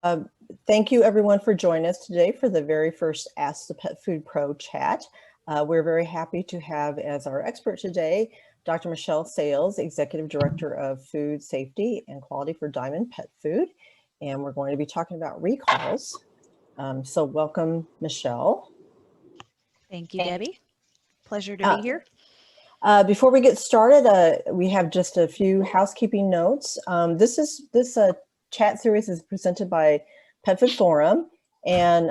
Uh, Thank you everyone for joining us today for the very first Ask the Pet Food Pro chat. We're very happy to have as our expert today, Dr. Michele Sayles, Executive Director of Food Safety and Quality for Diamond Pet Food. And we're going to be talking about recalls. So welcome, Michele. Thank you, Debbie. Pleasure to be here. Before we get started, we have just a few housekeeping notes. This chat series is presented by Petfood Forum, and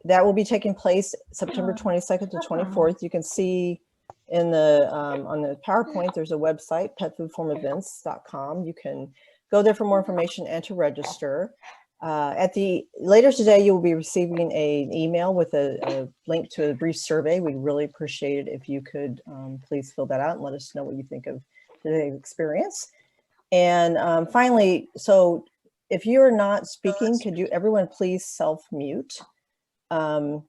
that will be taking place September 22nd to 24th. You can see in the on the PowerPoint, there's a website, petfoodforumevents.com. You can go there for more information and to register. Later today, you will be receiving an email with a link to a brief survey. We'd really appreciate it if you could please fill that out and let us know what you think of today's experience. And finally, so if you're not speaking, could you everyone please self-mute? And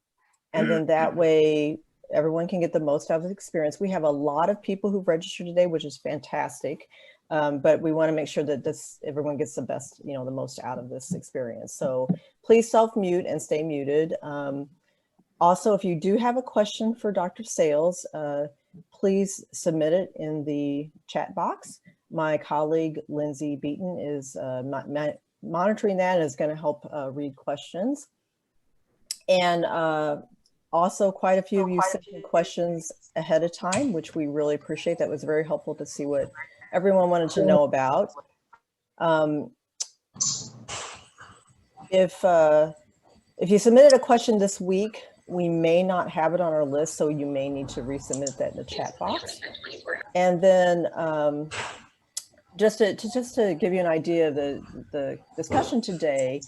then that way everyone can get the most out of the experience. We have a lot of people who've registered today, which is fantastic. But we want to make sure that everyone gets the best, the most out of this experience. So please self-mute and stay muted. Also, if you do have a question for Dr. Sayles, please submit it in the chat box. My colleague, Lindsay Beaton, is monitoring that and is going to help read questions. And also, quite a few of you sent me questions ahead of time, which we really appreciate. That was very helpful to see what everyone wanted to know about. If you submitted a question this week, we may not have it on our list, so you may need to resubmit that in the chat box. And then just to give you an idea of the discussion today,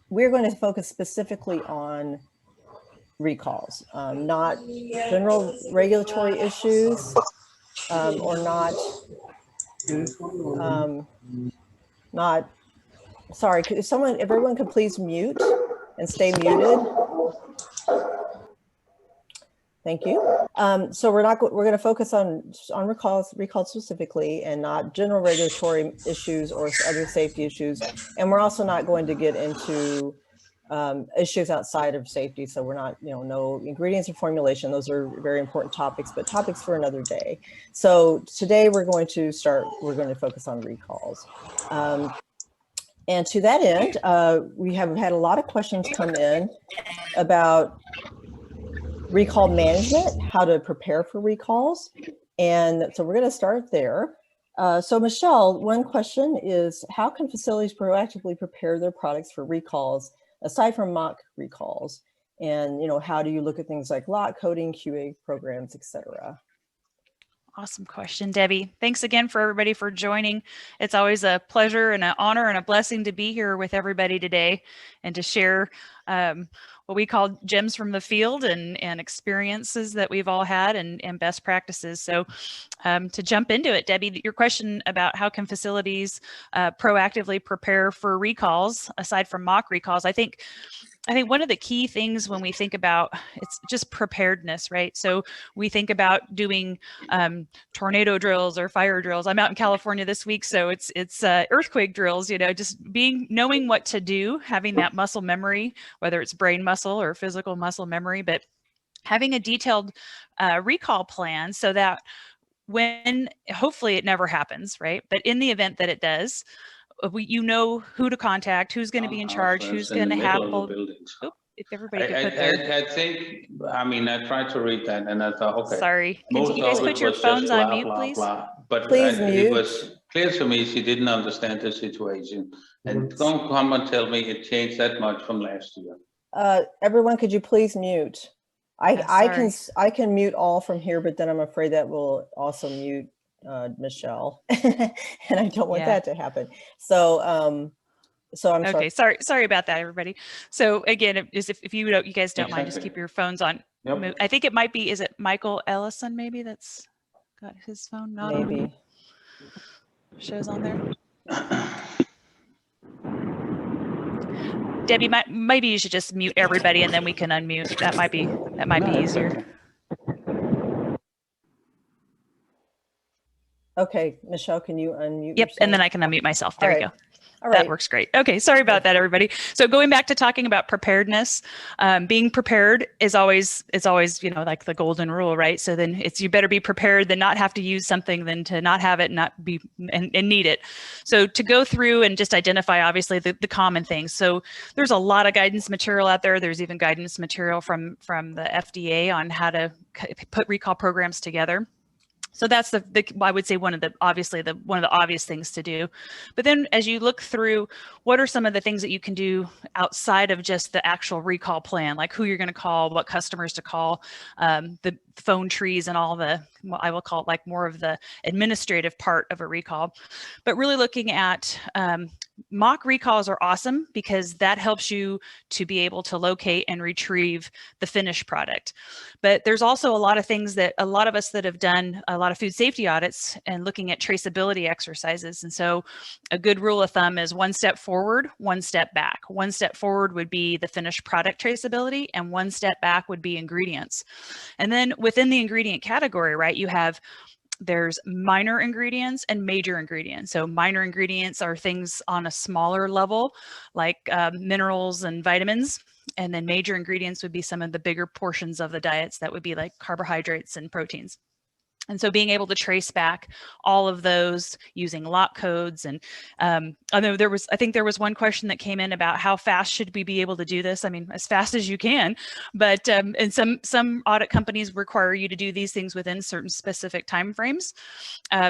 we're going to focus specifically on recalls, not general regulatory issues, or not, sorry, if everyone could please mute and stay muted. Thank you. So we're going to focus on recalls specifically, and not general regulatory issues or other safety issues. And we're also not going to get into issues outside of safety. So we're not, no ingredients or formulation. Those are very important topics, but topics for another day. So today we're going to focus on recalls. And to that end, we have had a lot of questions come in about recall management, how to prepare for recalls. And so we're going to start there. So Michele, one question is, how can facilities proactively prepare their products for recalls aside from mock recalls? And how do you look at things like lot coding, QA programs, etc.? Awesome question, Debbie. Thanks again for everybody for joining. It's always a pleasure and an honor and a blessing to be here with everybody today and to share what we call gems from the field and experiences that we've all had and best practices. So to jump into it, Debbie, your question about how can facilities proactively prepare for recalls aside from mock recalls, I think one of the key things when we think about, it's just preparedness, right? So we think about doing tornado drills or fire drills. I'm out in California this week, so it's earthquake drills, just knowing what to do, having that muscle memory, whether it's brain muscle or physical muscle memory, but having a detailed recall plan so that when, hopefully it never happens, right? But in the event that it does, who to contact, who's going to be in charge, who's going to have buildings. If everybody could put their... I think, I tried to read that and I thought, okay. Sorry, can you guys put your phones on mute, please? But please mute. It was clear to me she didn't understand the situation. And don't come and tell me it changed that much from last year. Everyone, could you please mute? I can mute all from here, but then I'm afraid that will also mute Michele, and I don't want that to happen. So I'm okay. Sorry about that, everybody. So again, if you guys don't mind, just keep your phones on. Yep. I think it might be. Is it Michael Ellison? Maybe that's got his phone not maybe on. Shows on there. Debbie, maybe you should just mute everybody and then we can unmute. That might be easier. Okay, Michelle, can you unmute Yep, yourself? and then I can unmute myself. There you go. All right. That works great. Okay, sorry about that, everybody. So going back to talking about preparedness, being prepared is always, like the golden rule, right? So then you better be prepared than not have to use something than to not have it and not be and need it. So to go through and just identify, obviously, the common things. So there's a lot of guidance material out there. There's even guidance material from the FDA on how to put recall programs together. So that's I would say one of the obvious things to do. But then as you look through, what are some of the things that you can do outside of just the actual recall plan, like who you're going to call, what customers to call, the phone trees and all I will call it like more of the administrative part of a recall. But really looking at mock recalls are awesome because that helps you to be able to locate and retrieve the finished product. But there's also a lot of things that a lot of us that have done a lot of food safety audits and looking at traceability exercises. And so a good rule of thumb is 1 step forward, 1 step back. 1 step forward would be the finished product traceability, and 1 step back would be ingredients. And then within the ingredient category, right, there's minor ingredients and major ingredients. So minor ingredients are things on a smaller level, like minerals and vitamins. And then major ingredients would be some of the bigger portions of the diets that would be like carbohydrates and proteins. And so being able to trace back all of those using lot codes. And I know I think there was one question that came in about how fast should we be able to do this? I mean, as fast as you can, but and some audit companies require you to do these things within certain specific timeframes.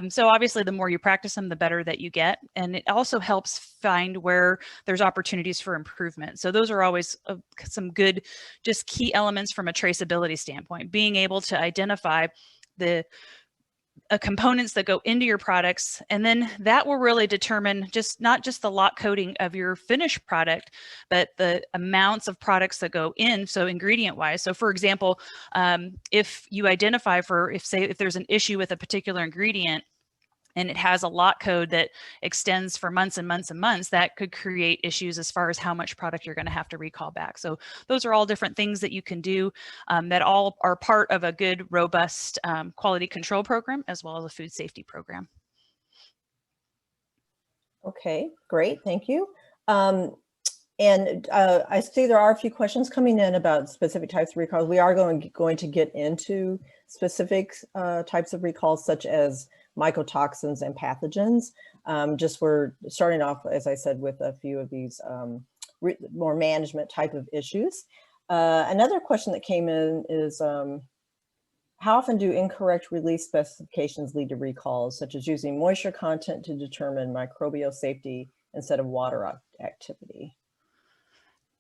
So obviously the more you practice them, the better that you get. And it also helps find where there's opportunities for improvement. So those are always some good, just key elements from a traceability standpoint, being able to identify the components that go into your products, and then that will really determine not just the lot coding of your finished product, but the amounts of products that go in. So ingredient wise, so for example, if you identify if there's an issue with a particular ingredient and it has a lot code that extends for months and months and months, that could create issues as far as how much product you're going to have to recall back. So those are all different things that you can do that all are part of a good, robust quality control program, as well as a food safety program. Okay, great, thank you. And I see there are a few questions coming in about specific types of recalls. We are going to get into specific types of recalls, such as mycotoxins and pathogens. We're starting off, as I said, with a few of these more management type of issues. Another question that came in is, how often do incorrect release specifications lead to recalls, such as using moisture content to determine microbial safety instead of water activity?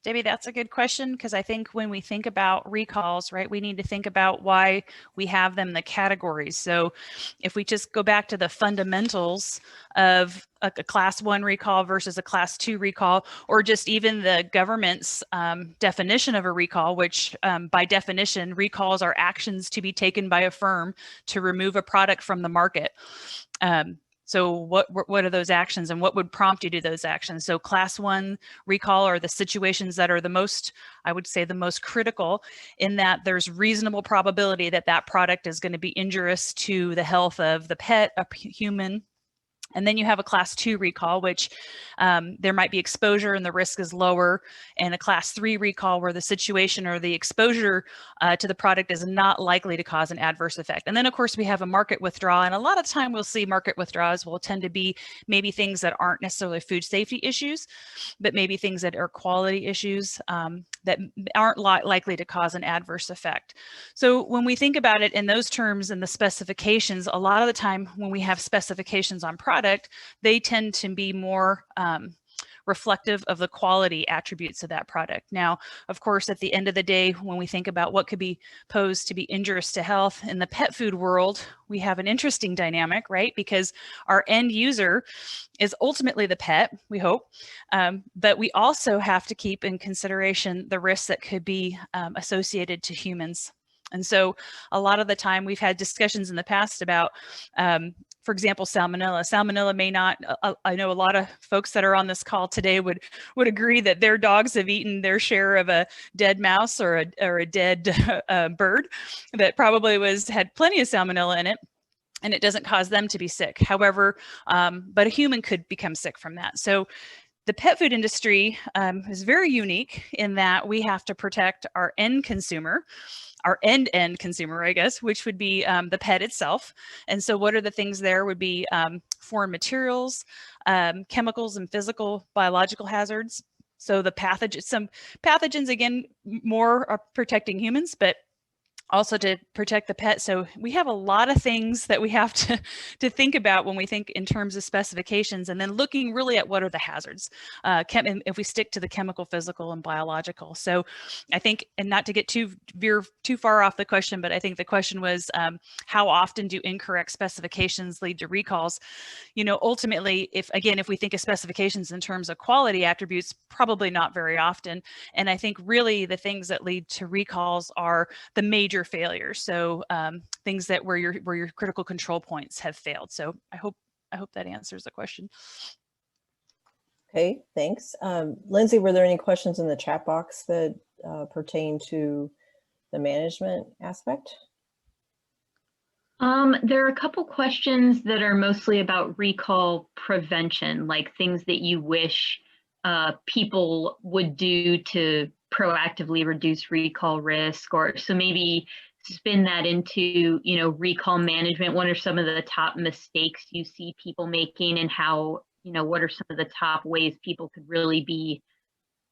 Debbie, that's a good question, because I think when we think about recalls, right, we need to think about why we have them, the categories. So if we just go back to the fundamentals of a class 1 recall versus a class 2 recall, or just even the government's definition of a recall, which by definition, recalls are actions to be taken by a firm to remove a product from the market. So what are those actions, and what would prompt you to do those actions? So class 1 recall are the situations that are the most, I would say, the most critical, in that there's reasonable probability that that product is going to be injurious to the health of the pet, a human. And then you have a class 2 recall, which there might be exposure and the risk is lower, and a class 3 recall where the situation or the exposure to the product is not likely to cause an adverse effect. And then of course we have a market withdrawal, and a lot of time we'll see market withdrawals will tend to be maybe things that aren't necessarily food safety issues, but maybe things that are quality issues that aren't likely to cause an adverse effect. So when we think about it in those terms and the specifications, a lot of the time when we have specifications on product, they tend to be more reflective of the quality attributes of that product. Now, of course, at the end of the day, when we think about what could be posed to be injurious to health in the pet food world, we have an interesting dynamic, right? Because our end user is ultimately the pet, we hope, but we also have to keep in consideration the risks that could be associated to humans. And so a lot of the time we've had discussions in the past about, for example, salmonella. Salmonella may not, I know a lot of folks that are on this call today would agree that their dogs have eaten their share of a dead mouse or a dead bird that probably had plenty of salmonella in it. and it doesn't cause them to be sick. However, but a human could become sick from that. So the pet food industry is very unique in that we have to protect our end consumer, our end consumer, I guess, which would be the pet itself. And so what are the things there would be foreign materials, chemicals and physical biological hazards. So the some pathogens, again, more are protecting humans, but also to protect the pet. So we have a lot of things that we have to think about when we think in terms of specifications, and then looking really at what are the hazards, if we stick to the chemical, physical, and biological. So I think, and not to get too far off the question, but I think the question was, how often do incorrect specifications lead to recalls? You know, ultimately, if we think of specifications in terms of quality attributes, probably not very often. And I think really the things that lead to recalls are the major failures. So things that where your critical control points have failed. So I hope that answers the question. Okay, thanks. Lindsay, were there any questions in the chat box that pertain to the management aspect? There are a couple questions that are mostly about recall prevention, like things that you wish people would do to proactively reduce recall risk, or so maybe spin that into, you know, recall management. What are some of the top mistakes you see people making, and how, you know, what are some of the top ways people could really be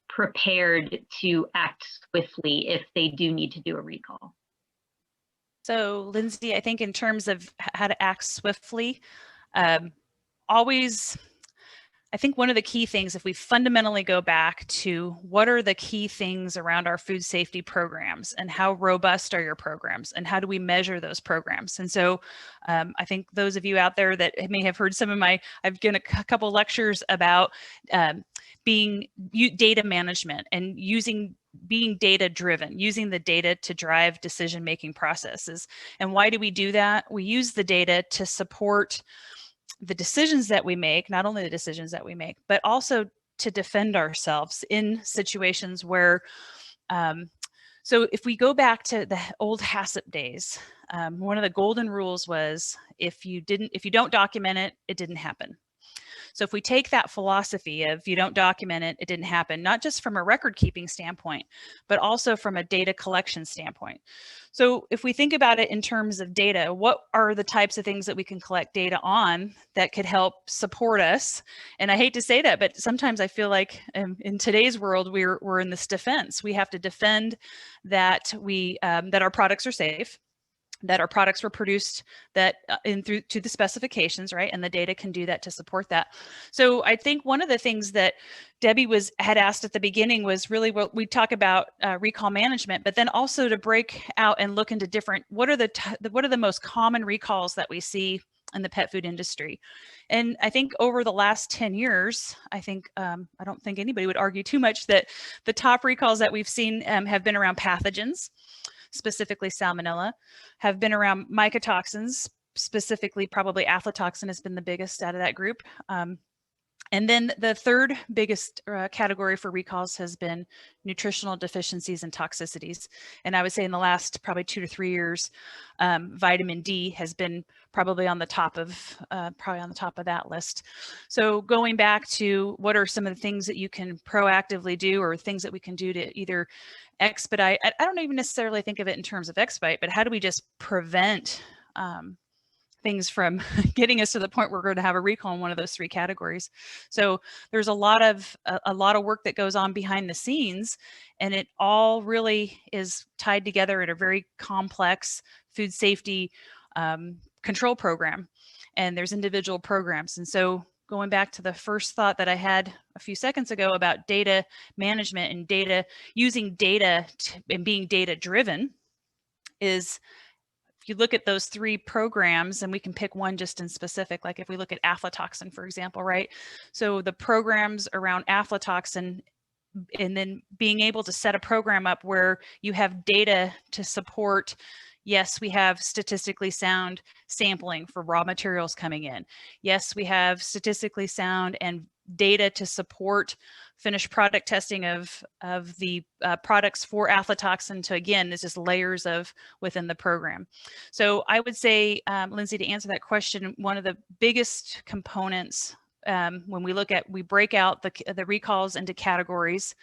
prepared to act swiftly if they do need to do a recall? So Lindsay, I think in terms of how to act swiftly, I think one of the key things, if we fundamentally go back to what are the key things around our food safety programs, and how robust are your programs, and how do we measure those programs? And so I think those of you out there that may have heard some of I've given a couple lectures about being data management and being data driven, using the data to drive decision-making processes. And why do we do that? We use the data to support the decisions that we make, not only the decisions that we make, but also to defend ourselves in situations where, so if we go back to the old HACCP days, one of the golden rules was if you don't document it, it didn't happen. So if we take that philosophy of you don't document it, it didn't happen, not just from a record keeping standpoint, but also from a data collection standpoint. So if we think about it in terms of data, what are the types of things that we can collect data on that could help support us? And I hate to say that, but sometimes I feel like in today's world, we're in this defense. We have to defend that that our products are safe, that our products were produced to the specifications, right? And the data can do that to support that. So I think one of the things that Debbie had asked at the beginning was really what we talk about recall management, but then also to break out and look into what are the most common recalls that we see in the pet food industry. And I think over the last 10 years, I don't think anybody would argue too much that the top recalls that we've seen have been around pathogens, specifically salmonella, have been around mycotoxins, specifically probably aflatoxin has been the biggest out of that group. And then the third biggest category for recalls has been nutritional deficiencies and toxicities. And I would say in the last probably 2 to 3 years, vitamin D has been probably on the top of that list. So going back to what are some of the things that you can proactively do, or things that we can do to either expedite, I don't even necessarily think of it in terms of expedite, but how do we just prevent things from getting us to the point where we're going to have a recall in one of those 3 categories. So there's a lot of work that goes on behind the scenes, and it all really is tied together in a very complex food safety control program. And there's individual programs. And so going back to the first thought that I had a few seconds ago about data management and using data and being data driven is, if you look at those 3 programs, and we can pick one just in specific, like if we look at aflatoxin, for example, right? So the programs around aflatoxin, and then being able to set a program up where you have data to support, yes, we have statistically sound sampling for raw materials coming in. Yes, we have statistically sound and data to support finished product testing of the products for aflatoxin to, again, it's just layers of within the program. So I would say, Lindsay, to answer that question, one of the biggest components when we break out the recalls into categories.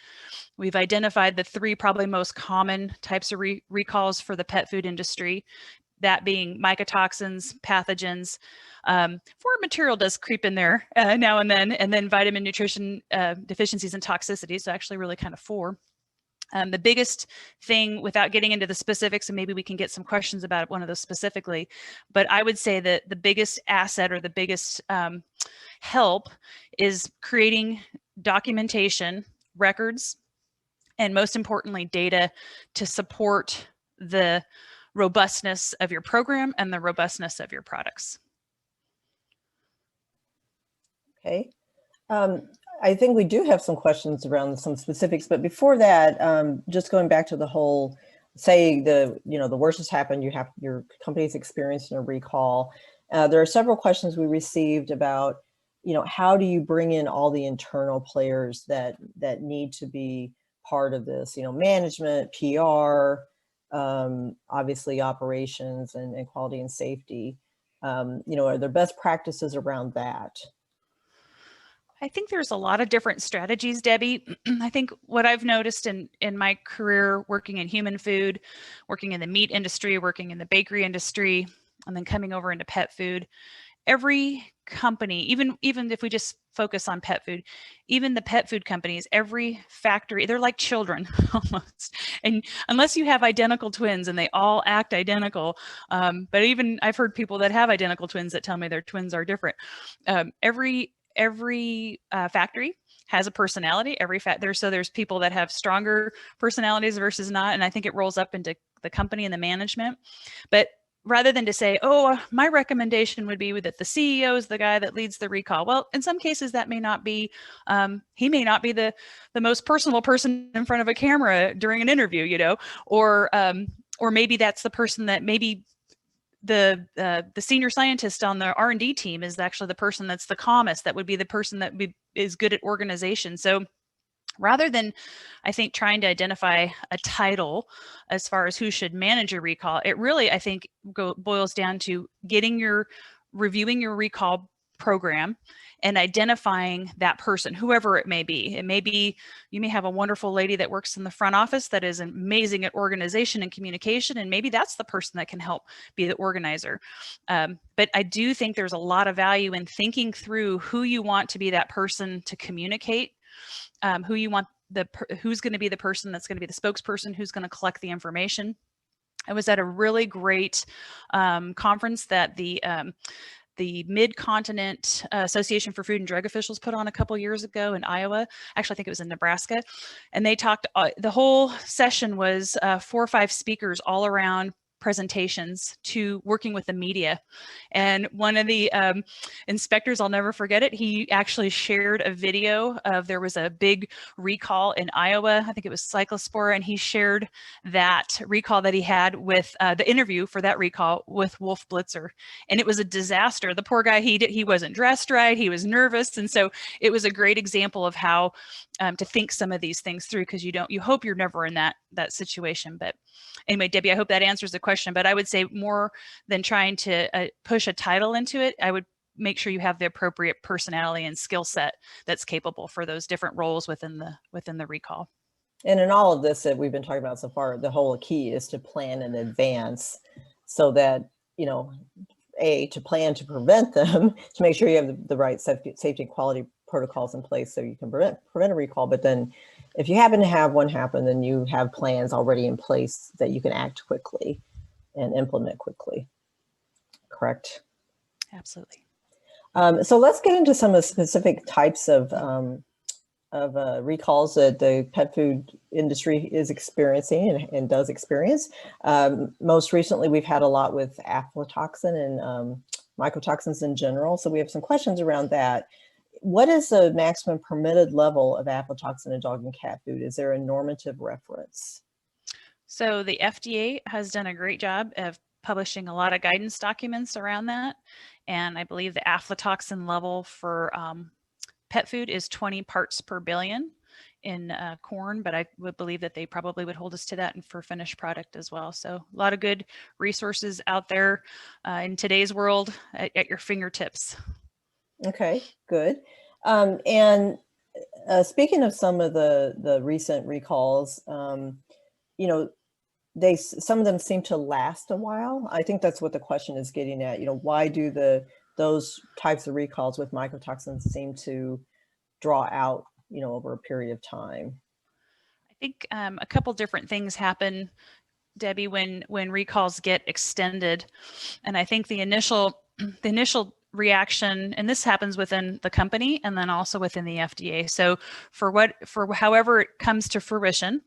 We've identified the 3 probably most common types of recalls for the pet food industry, that being mycotoxins, pathogens. Foreign material does creep in there now and then vitamin, nutrition, deficiencies, and toxicities. So actually really kind of 4. The biggest thing, without getting into the specifics, and maybe we can get some questions about one of those specifically, but I would say that the biggest asset or the biggest help is creating documentation, records, and most importantly, data to support the robustness of your program and the robustness of your products. Okay. I think we do have some questions around some specifics, but before that, just going back to the whole, say the worst has happened, your company's experiencing a recall. There are several questions we received about, how do you bring in all the internal players that need to be part of this, management, PR, obviously operations and quality and safety. Are there best practices around that? I think there's a lot of different strategies, Debbie. I think what I've noticed in my career working in human food, working in the meat industry, working in the bakery industry, and then coming over into pet food, every company, even if we just focus on pet food, even the pet food companies, every factory, they're like children almost. And unless you have identical twins and they all act identical, but even I've heard people that have identical twins that tell me their twins are different. Every factory has a personality. So there's people that have stronger personalities versus not, and I think it rolls up into the company and the management. But rather than to say, oh, my recommendation would be that the CEO is the guy that leads the recall. Well, in some cases that may not be, he may not be the most personable person in front of a camera during an interview, or maybe that's the person that maybe the senior scientist on the R&D team is actually the person that's the calmest, that would be the person that is good at organization. So rather than, I think, trying to identify a title as far as who should manage a recall, it really, I think, boils down to reviewing your recall program and identifying that person, whoever it may be. It may be, you may have a wonderful lady that works in the front office that is amazing at organization and communication, and maybe that's the person that can help be the organizer. But I do think there's a lot of value in thinking through who you want to be that person to communicate, who you want who's going to be the person that's going to be the spokesperson, who's going to collect the information. I was at a really great conference that the Mid-Continent Association for Food and Drug Officials put on a couple years ago in Iowa. Actually, I think it was in Nebraska. And they talked, the whole session was 4 or 5 speakers all around presentations to working with the media. And one of the inspectors, I'll never forget it, he actually shared a video of, there was a big recall in Iowa, I think it was Cyclospora, and he shared that recall that he had with the interview for that recall with Wolf Blitzer. And it was a disaster. The poor guy, he wasn't dressed right, he was nervous. And so it was a great example of how to think some of these things through, because you hope you're never in that situation. But anyway, Debbie, I hope that answers the question. But I would say, more than trying to push a title into it, I would make sure you have the appropriate personality and skill set that's capable for those different roles within the recall. And in all of this that we've been talking about so far, the whole key is to plan in advance, so that, to plan to prevent them, to make sure you have the right safety and quality protocols in place so you can prevent a recall. But then if you happen to have one happen, then you have plans already in place that you can act quickly and implement quickly. Correct? Absolutely. So let's get into some of the specific types of recalls that the pet food industry is experiencing and does experience. Most recently, we've had a lot with aflatoxin and mycotoxins in general. So we have some questions around that. What is the maximum permitted level of aflatoxin in dog and cat food? Is there a normative reference? So the FDA has done a great job of publishing a lot of guidance documents around that. And I believe the aflatoxin level for pet food is 20 parts per billion in corn, but I would believe that they probably would hold us to that for finished product as well. So a lot of good resources out there in today's world at your fingertips. Okay, good. Speaking of some of the recent recalls, you know, some of them seem to last a while. I think that's what the question is getting at. You know, why do those types of recalls with mycotoxins seem to draw out, you know, over a period of time? I think a couple different things happen, Debbie, when recalls get extended, and I think the initial reaction, and this happens within the company and then also within the FDA. So for however it comes to fruition,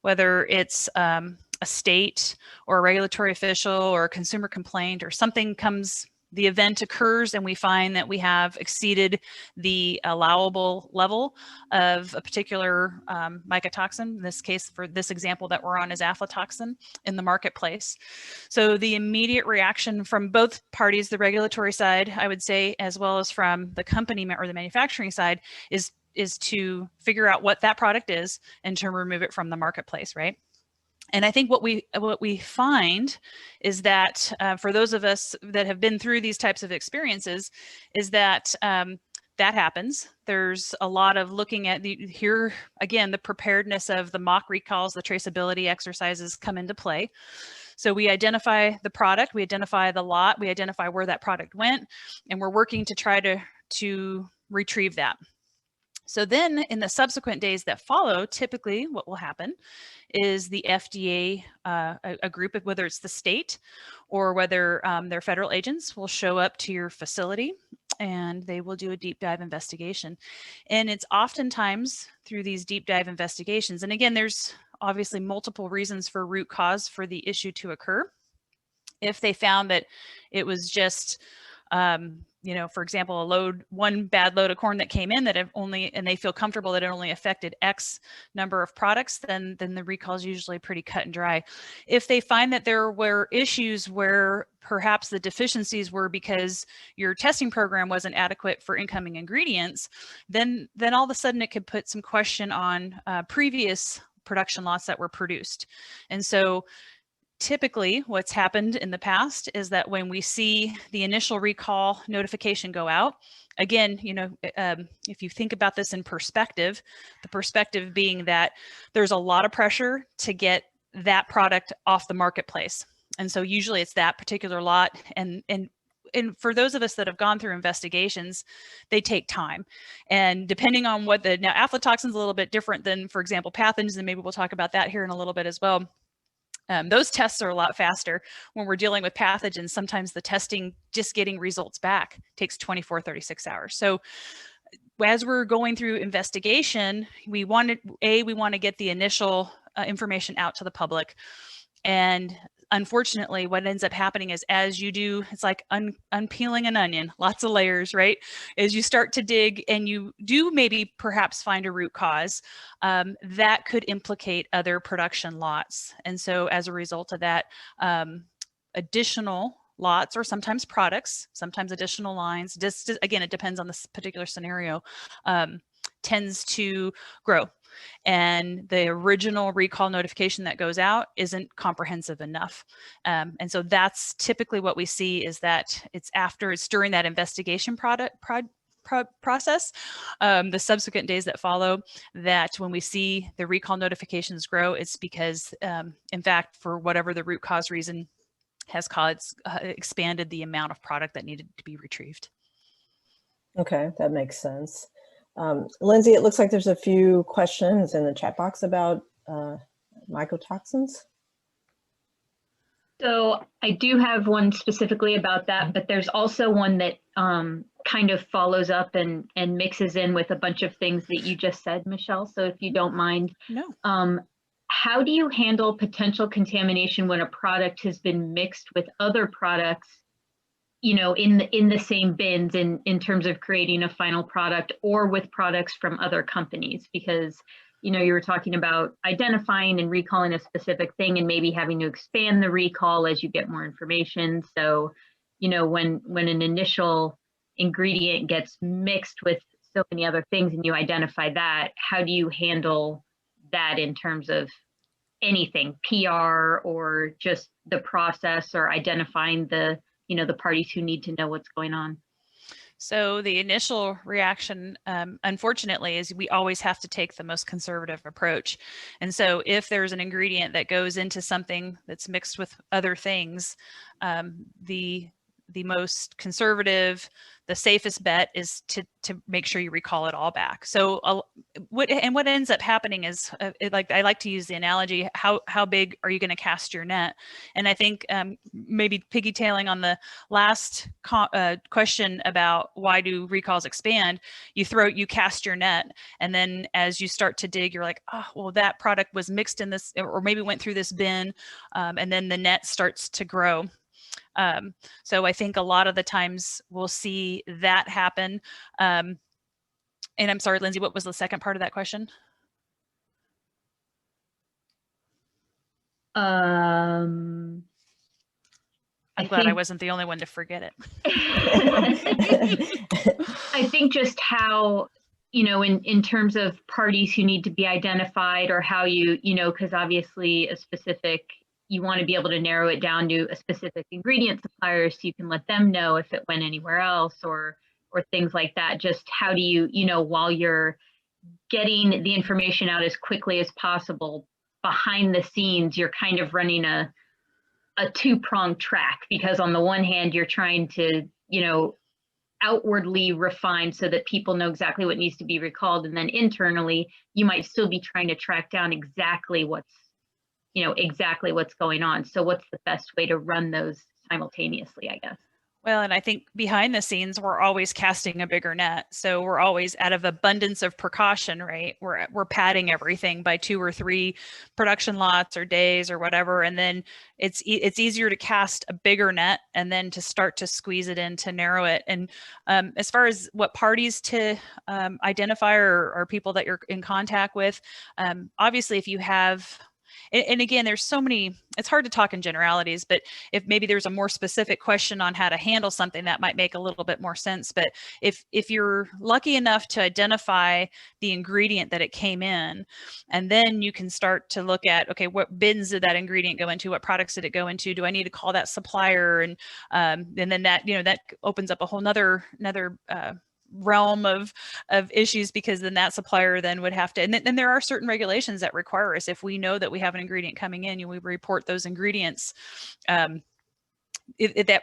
whether it's a state or a regulatory official or a consumer complaint or something comes, the event occurs and we find that we have exceeded the allowable level of a particular mycotoxin. In this case, for this example that we're on, is aflatoxin in the marketplace. So the immediate reaction from both parties, the regulatory side, I would say, as well as from the company or the manufacturing side, is to figure out what that product is and to remove it from the marketplace, right? And I think what we find is that for those of us that have been through these types of experiences, is that that happens. There's a lot of looking at here again, the preparedness of the mock recalls, the traceability exercises come into play. So we identify the product, we identify the lot, we identify where that product went, and we're working to try to retrieve that. So then in the subsequent days that follow, typically what will happen is the FDA, a group, whether it's the state or whether they're federal agents, will show up to your facility and they will do a deep dive investigation. And it's oftentimes through these deep dive investigations. And again, there's obviously multiple reasons for root cause for the issue to occur. If they found that it was just you know, for example, one bad load of corn that came in that and they feel comfortable that it only affected X number of products, then the recall is usually pretty cut and dry. If they find that there were issues where perhaps the deficiencies were because your testing program wasn't adequate for incoming ingredients, then all of a sudden it could put some question on previous production lots that were produced. And so typically what's happened in the past is that when we see the initial recall notification go out, again, you know, if you think about this in perspective, the perspective being that there's a lot of pressure to get that product off the marketplace. And so usually it's that particular lot. And for those of us that have gone through investigations, they take time. And depending on now aflatoxin is a little bit different than, for example, pathogens, and maybe we'll talk about that here in a little bit as well. Those tests are a lot faster. When we're dealing with pathogens, sometimes the testing, just getting results back, takes 24, 36 hours. So as we're going through investigation, we want to get the initial information out to the public. And unfortunately, what ends up happening is as you do, it's like unpeeling an onion, lots of layers, right? As you start to dig and you do maybe perhaps find a root cause, that could implicate other production lots. And so as a result of that, additional lots or sometimes products, sometimes additional lines, just again, it depends on this particular scenario, tends to grow. And the original recall notification that goes out isn't comprehensive enough. And so that's typically what we see, is that it's during that investigation process, the subsequent days that follow, that when we see the recall notifications grow, it's because, in fact, for whatever the root cause reason has caused, expanded the amount of product that needed to be retrieved. Okay, that makes sense. Lindsay, it looks like there's a few questions in the chat box about mycotoxins. So I do have one specifically about that, but there's also one that kind of follows up and mixes in with a bunch of things that you just said, Michele. So if you don't mind, no. How do you handle potential contamination when a product has been mixed with other products, you know, in the same bins in terms of creating a final product, or with products from other companies? Because, you know, you were talking about identifying and recalling a specific thing and maybe having to expand the recall as you get more information. So, you know, when an initial ingredient gets mixed with so many other things and you identify that, how do you handle that in terms of anything, PR or just the process or identifying the, you know, the parties who need to know what's going on? So the initial reaction, unfortunately, is we always have to take the most conservative approach. And so if there's an ingredient that goes into something that's mixed with other things, the most conservative, the safest bet is to make sure you recall it all back. So what ends up happening is, like I like to use the analogy, how big are you going to cast your net? And I think maybe piggytailing on the last question about why do recalls expand, you cast your net, and then as you start to dig, you're like, oh, well, that product was mixed in this, or maybe went through this bin, and then the net starts to grow. So I think a lot of the times we'll see that happen. And I'm sorry, Lindsay, what was the second part of that question? I'm glad I wasn't the only one to forget it. I think just how, you know, in terms of parties who need to be identified, or how you know, because obviously you want to be able to narrow it down to a specific ingredient supplier so you can let them know if it went anywhere else or things like that. Just how do you, you know, while you're getting the information out as quickly as possible, behind the scenes, you're kind of running a two-pronged track, because on the one hand, you're trying to, you know, outwardly refine so that people know exactly what needs to be recalled. And then internally, you might still be trying to track down exactly what's going on. So what's the best way to run those simultaneously, I guess? Well, and I think behind the scenes, we're always casting a bigger net. So we're always, out of abundance of precaution, right? We're padding everything by 2 or 3 production lots or days or whatever. And then it's easier to cast a bigger net and then to start to squeeze it in to narrow it. And as far as what parties to identify or people that you're in contact with, obviously if you have, and again, there's so many, it's hard to talk in generalities, but if maybe there's a more specific question on how to handle something, that might make a little bit more sense. But if you're lucky enough to identify the ingredient that it came in, and then you can start to look at, okay, what bins did that ingredient go into? What products did it go into? Do I need to call that supplier? And then that, you know, that opens up a whole another realm of issues, because then that supplier then would have to, and then there are certain regulations that require us, if we know that we have an ingredient coming in, we report those ingredients that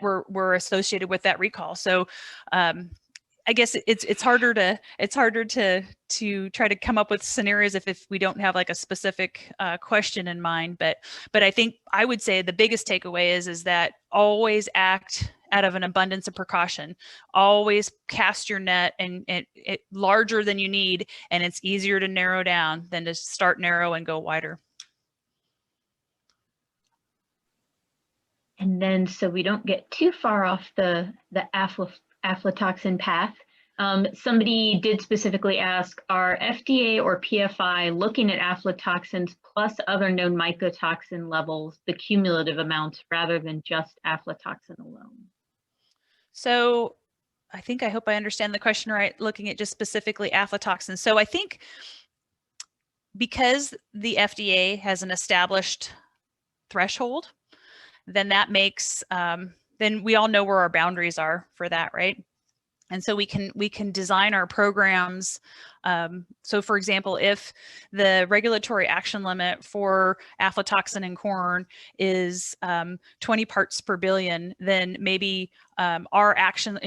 were associated with that recall. So I guess it's harder to try to come up with scenarios if we don't have like a specific question in mind. But I think I would say the biggest takeaway is that always act out of an abundance of precaution. Always cast your net and it larger than you need, and it's easier to narrow down than to start narrow and go wider. And then, so we don't get too far off the aflatoxin path, somebody did specifically ask, are FDA or PFI looking at aflatoxins plus other known mycotoxin levels, the cumulative amounts, rather than just aflatoxin alone? So I hope I understand the question right, looking at just specifically aflatoxin. So I think because the FDA has an established threshold, then that makes, then we all know where our boundaries are for that, right? And so we can design our programs. So for example, if the regulatory action limit for aflatoxin in corn is 20 parts per billion, then maybe our action,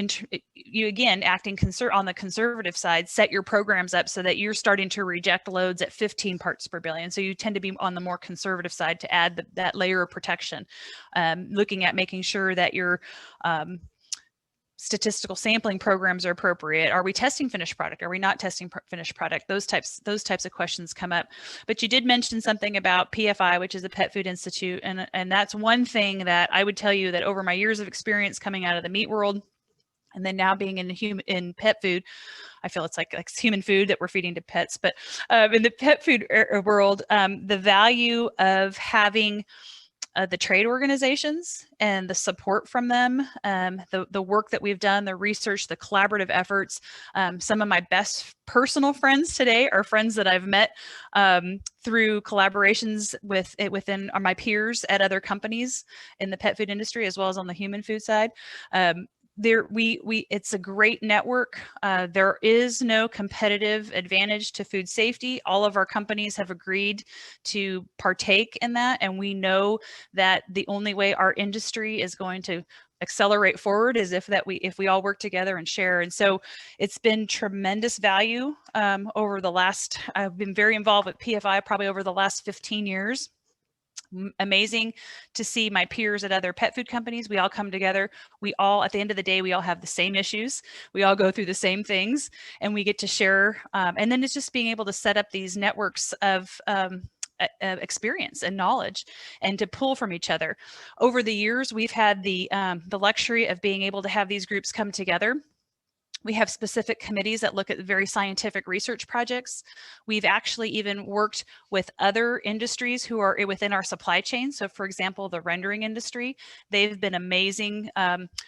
you again, acting on the conservative side, set your programs up so that you're starting to reject loads at 15 parts per billion. So you tend to be on the more conservative side to add that layer of protection, looking at making sure that your statistical sampling programs are appropriate. Are we testing finished product? Are we not testing finished product? Those types of questions come up. But you did mention something about PFI, which is the Pet Food Institute, and that's one thing that I would tell you that over my years of experience coming out of the meat world, and then now being in pet food, I feel it's like human food that we're feeding to pets. But in the pet food world, the value of having the trade organizations and the support from them, the work that we've done, the research, the collaborative efforts. Some of my best personal friends today are friends that I've met through collaborations within my peers at other companies in the pet food industry, as well as on the human food side. It's a great network. There is no competitive advantage to food safety. All of our companies have agreed to partake in that, and we know that the only way our industry is going to accelerate forward is if we all work together and share. And so it's been tremendous value over the last. I've been very involved with PFI probably over the last 15 years. Amazing to see my peers at other pet food companies. We all come together. We all, at the end of the day, we all have the same issues. We all go through the same things, and we get to share. And then it's just being able to set up these networks of experience and knowledge, and to pull from each other. Over the years, we've had the luxury of being able to have these groups come together. We have specific committees that look at very scientific research projects. We've actually even worked with other industries who are within our supply chain. So for example, the rendering industry, they've been amazing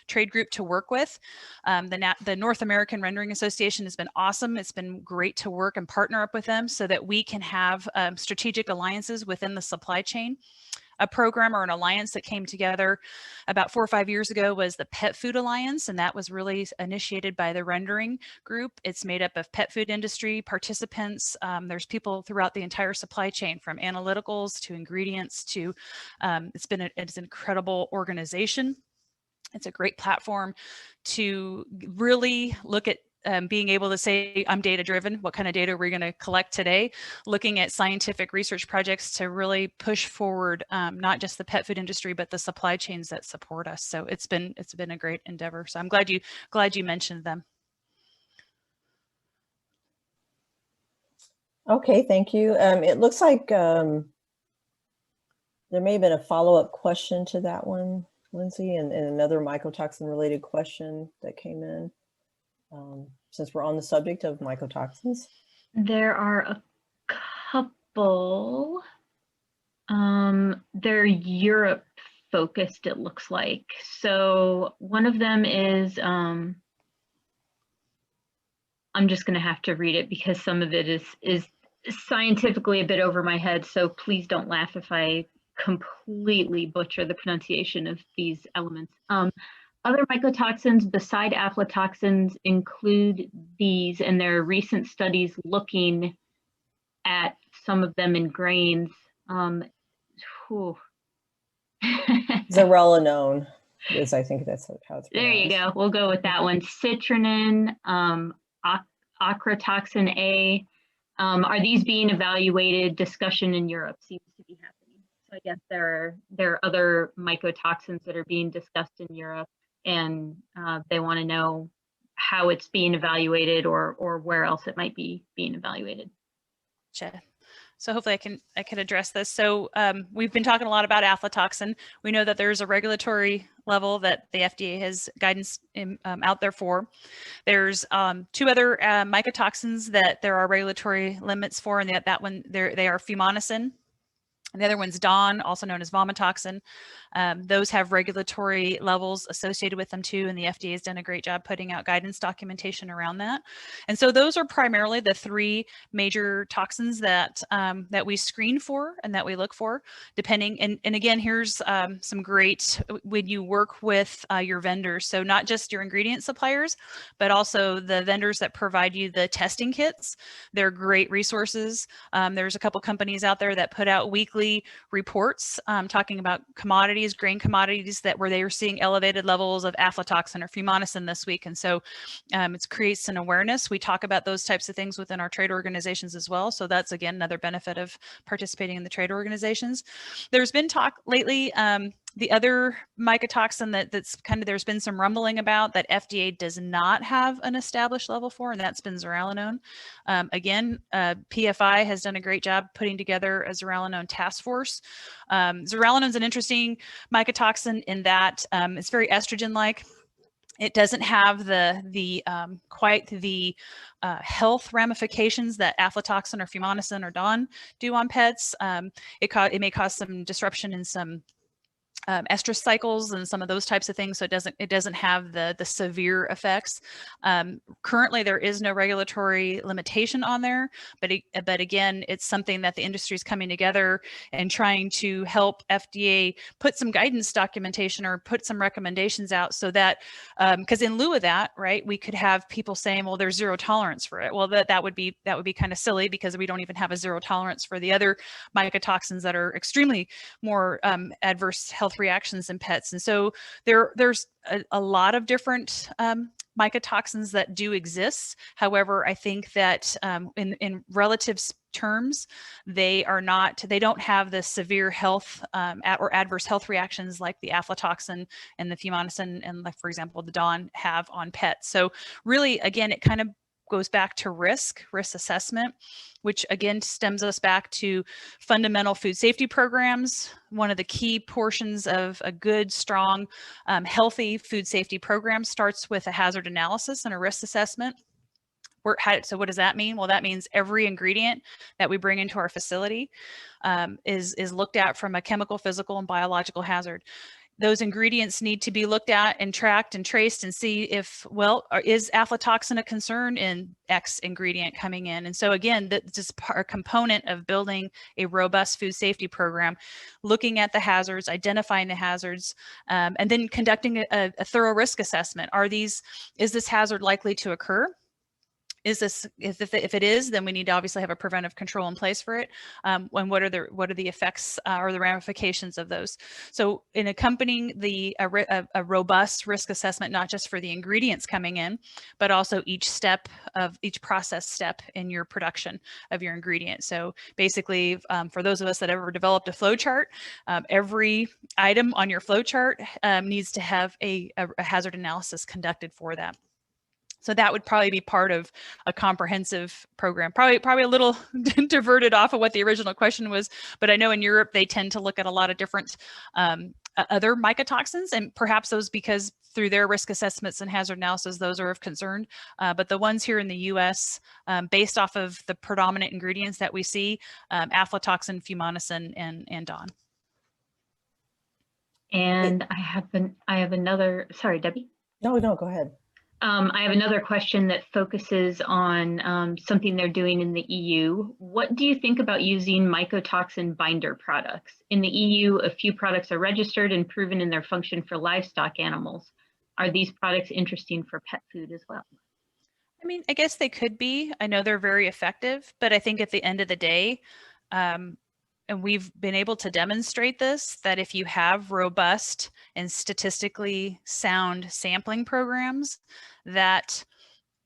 trade group to work with. The North American Rendering Association has been awesome. It's been great to work and partner up with them so that we can have strategic alliances within the supply chain. A program or an alliance that came together about 4 or 5 years ago was the Pet Food Alliance, and that was really initiated by the rendering group. It's made up of pet food industry participants. There's people throughout the entire supply chain, from analyticals to ingredients to, it's an incredible organization. It's a great platform to really look at being able to say, I'm data driven. What kind of data are we going to collect today? Looking at scientific research projects to really push forward not just the pet food industry, but the supply chains that support us. So it's been a great endeavor. So I'm glad you mentioned them. Okay, thank you. It looks like there may have been a follow-up question to that one, Lindsay, and another mycotoxin related question that came in. Since we're on the subject of mycotoxins. There are a couple. They're Europe focused, it looks like. So one of them is, I'm just going to have to read it because some of it is scientifically a bit over my head. So please don't laugh if I completely butcher the pronunciation of these elements. Other mycotoxins beside aflatoxins include these, and there are recent studies looking at some of them in grains. Zeralanone is, I think that's how it's pronounced. There you go. We'll go with that one. Citrinin, Acratoxin A. Are these being evaluated? Discussion in Europe seems to be happening. So I guess there are other mycotoxins that are being discussed in Europe, and they want to know how it's being evaluated or where else it might be being evaluated. Gotcha. So hopefully I can address this. So we've been talking a lot about aflatoxin. We know that there's a regulatory level that the FDA has guidance out there for. There's 2 other mycotoxins that there are regulatory limits for, and that one they are fumonisin. And the other one's DON, also known as vomitoxin. Those have regulatory levels associated with them too, and the FDA has done a great job putting out guidance documentation around that. And so those are primarily the 3 major toxins that that we screen for and that we look for, depending. And again, here's some great, when you work with your vendors, so not just your ingredient suppliers, but also the vendors that provide you the testing kits. They're great resources. There's a couple companies out there that put out weekly reports talking about commodities, grain commodities, where they were seeing elevated levels of aflatoxin or fumonisin this week. And so it creates an awareness. We talk about those types of things within our trade organizations as well. So that's, again, another benefit of participating in the trade organizations. There's been talk lately, the other mycotoxin that's kind of, there's been some rumbling about that FDA does not have an established level for, and that's been Zeralanone. Again, PFI has done a great job putting together a Zeralanone task force. Zeralanone is an interesting mycotoxin in that it's very estrogen-like. It doesn't have quite the health ramifications that aflatoxin or fumonisin or DON do on pets. It may cause some disruption in some estrus cycles and some of those types of things. So it doesn't have the severe effects. Currently, there is no regulatory limitation on there, but again, it's something that the industry is coming together and trying to help FDA put some guidance documentation or put some recommendations out so that, because in lieu of that, right, we could have people saying, well, there's zero tolerance for it. Well, that would be kind of silly, because we don't even have a zero tolerance for the other mycotoxins that are extremely more adverse health reactions in pets. And so there's a lot of different mycotoxins that do exist. However, I think that in relative terms, they don't have the severe health or adverse health reactions like the aflatoxin and the fumonisin and, like, for example, the DON have on pets. So really, again, it kind of goes back to risk assessment, which again stems us back to fundamental food safety programs. One of the key portions of a good, strong, healthy food safety program starts with a hazard analysis and a risk assessment. So what does that mean? Well, that means every ingredient that we bring into our facility is looked at from a chemical, physical, and biological hazard. Those ingredients need to be looked at and tracked and traced and see if, well, is aflatoxin a concern in X ingredient coming in? And so again, that's just a component of building a robust food safety program, looking at the hazards, identifying the hazards, and then conducting a thorough risk assessment. Is this hazard likely to occur? If it is, then we need to obviously have a preventive control in place for it. And what are the effects or the ramifications of those? So in accompanying a robust risk assessment, not just for the ingredients coming in, but also each process step in your production of your ingredient. So basically, for those of us that ever developed a flow chart, every item on your flow chart needs to have a hazard analysis conducted for that. So that would probably be part of a comprehensive program, probably a little diverted off of what the original question was, but I know in Europe, they tend to look at a lot of different other mycotoxins, and perhaps those, because through their risk assessments and hazard analysis, those are of concern. But the ones here in the US, based off of the predominant ingredients that we see, aflatoxin, fumonisin, and DON. And I have another, sorry, Debbie? No, go ahead. I have another question that focuses on something they're doing in the EU. What do you think about using mycotoxin binder products? In the EU, a few products are registered and proven in their function for livestock animals. Are these products interesting for pet food as well? I mean, I guess they could be. I know they're very effective, but I think at the end of the day, and we've been able to demonstrate this, that if you have robust and statistically sound sampling programs, that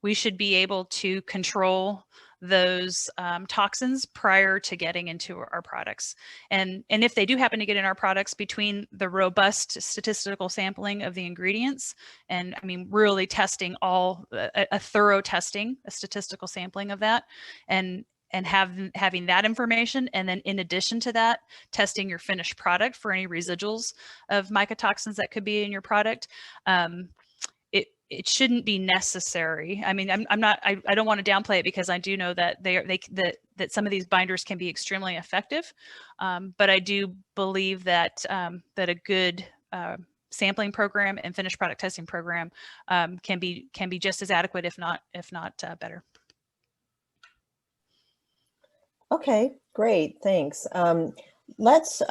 we should be able to control those toxins prior to getting into our products. And if they do happen to get in our products, between the robust statistical sampling of the ingredients, and I mean, really testing a thorough testing, a statistical sampling of that, and having that information, and then in addition to that, testing your finished product for any residuals of mycotoxins that could be in your product, it shouldn't be necessary. I mean, I don't want to downplay it, because I do know that that some of these binders can be extremely effective, but I do believe that that a good sampling program and finished product testing program can be just as adequate, if not better. Okay, great, thanks. Let's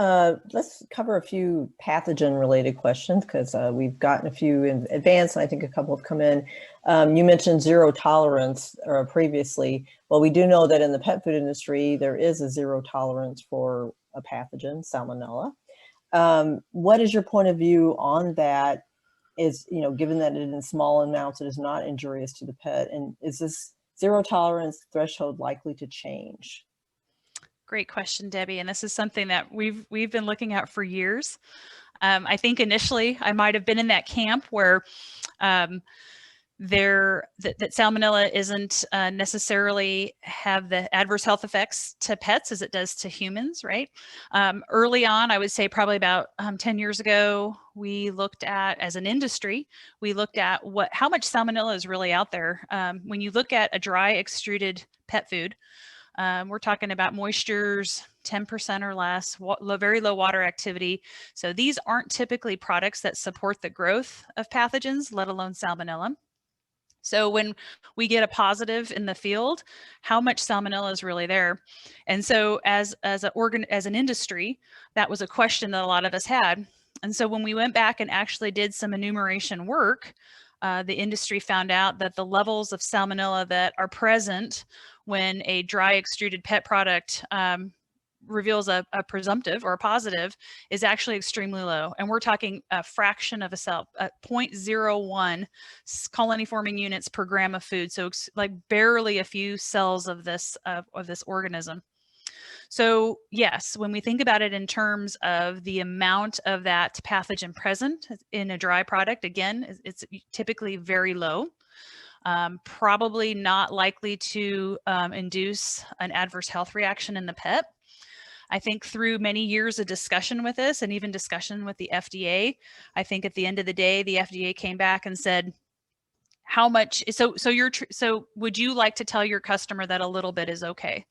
cover a few pathogen-related questions, because we've gotten a few in advance, and I think a couple have come in. You mentioned zero tolerance previously. Well, we do know that in the pet food industry, there is a zero tolerance for a pathogen, Salmonella. What is your point of view on that? Given that it in small amounts, it is not injurious to the pet, and is this zero tolerance threshold likely to change? Great question, Debbie. And this is something that we've been looking at for years. I think initially I might have been in that camp where that Salmonella isn't necessarily have the adverse health effects to pets as it does to humans, right? Early on, I would say probably about 10 years ago, we looked at, as an industry, we looked at how much Salmonella is really out there. When you look at a dry extruded pet food, We're talking about moistures 10% or less, very low water activity. So these aren't typically products that support the growth of pathogens, let alone salmonella. So when we get a positive in the field, how much salmonella is really there? And so as an industry, that was a question that a lot of us had. And so when we went back and actually did some enumeration work, the industry found out that the levels of salmonella that are present when a dry extruded pet product reveals a presumptive or a positive is actually extremely low. And we're talking a fraction of a cell, 0.01 colony forming units per gram of food. So it's like barely a few cells of this organism. So yes, when we think about it in terms of the amount of that pathogen present in a dry product, again, it's typically very low. Probably not likely to induce an adverse health reaction in the pet. I think through many years of discussion with this and even discussion with the FDA, I think at the end of the day, the FDA came back and said, how much, so would you like to tell your customer that a little bit is okay?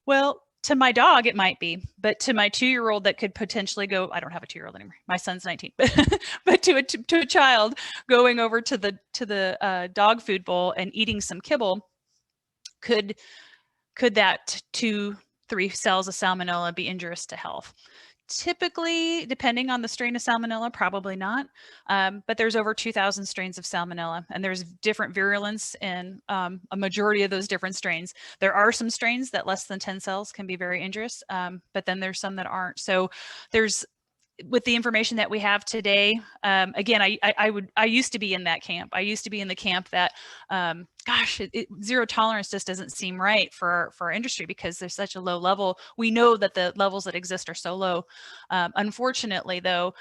Well, to my dog, it might be, but to my 2-year-old that could potentially go, I don't have a 2-year-old anymore. My son's 19, but to a child going over to the dog food bowl and eating some kibble, could that 2-3 cells of salmonella be injurious to health? Typically, depending on the strain of salmonella, probably not. But there's over 2,000 strains of salmonella, and there's different virulence in a majority of those different strains. There are some strains that less than 10 cells can be very injurious, but then there's some that aren't. So there's, with the information that we have today, again, I used to be in that camp. I used to be in the camp that, gosh, zero tolerance just doesn't seem right for our industry because there's such a low level. We know that the levels that exist are so low. Unfortunately, though,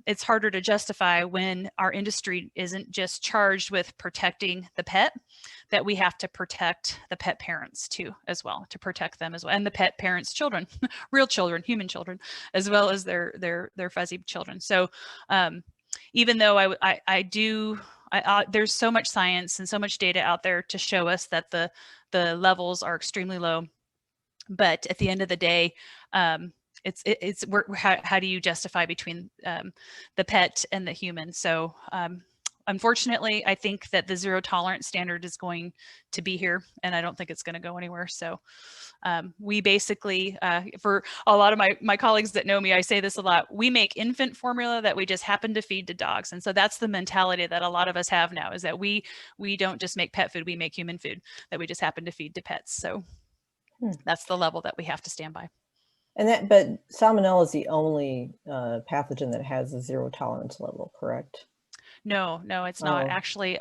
it's harder to justify when our industry isn't just charged with protecting the pet, that we have to protect the pet parents too, as well, to protect them as well, and the pet parents' children, real children, human children, as well as their fuzzy children. So even though there's so much science and so much data out there to show us that the levels are extremely low, but at the end of the day, how do you justify between the pet and the human? So unfortunately, I think that the zero tolerance standard is going to be here, and I don't think it's going to go anywhere. So we basically, for a lot of my colleagues that know me, I say this a lot, we make infant formula that we just happen to feed to dogs. And so that's the mentality that a lot of us have now, is that we don't just make pet food, we make human food that we just happen to feed to pets. So that's the level that we have to stand by. And but salmonella is the only pathogen that has a zero tolerance level, correct? No, it's not actually.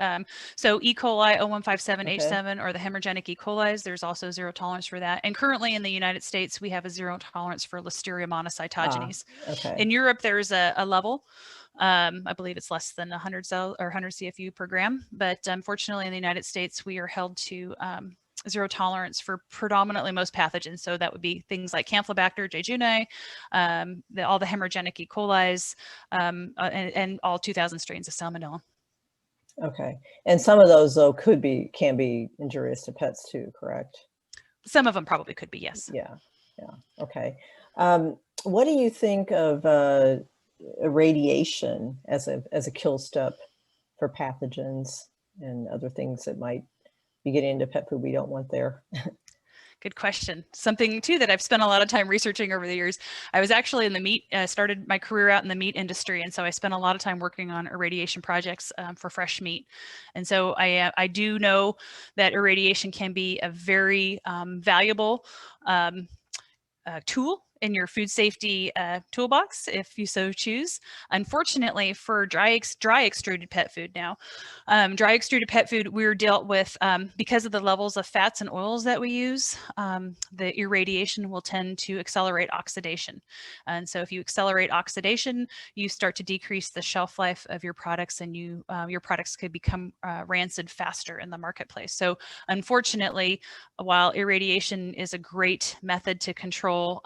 So E. coli 0157H7 or the hemorrhagic E. coli's, there's also zero tolerance for that. And currently in the United States, we have a zero tolerance for Listeria monocytogenes. In Europe, there's a level. I believe it's less than 100 cell or 100 CFU per gram. But unfortunately, in the United States, we are held to zero tolerance for predominantly most pathogens. So that would be things like Campylobacter jejuni, all the hemorrhagic E. coli's, and all 2,000 strains of salmonella. Okay. And some of those, though, can be injurious to pets too, correct? Some of them probably could be, yes. Yeah. Okay. What do you think of irradiation as a kill step for pathogens and other things that might be getting into pet food we don't want there? Good question. Something too that I've spent a lot of time researching over the years. I was actually in the meat, started my career out in the meat industry. And so I spent a lot of time working on irradiation projects for fresh meat. And so I do know that irradiation can be a very valuable tool in your food safety toolbox, if you so choose. Unfortunately, for dry extruded pet food now, dry extruded pet food, we're dealt with, because of the levels of fats and oils that we use, the irradiation will tend to accelerate oxidation. And so if you accelerate oxidation, you start to decrease the shelf life of your products, and your products could become rancid faster in the marketplace. So unfortunately, while irradiation is a great method to control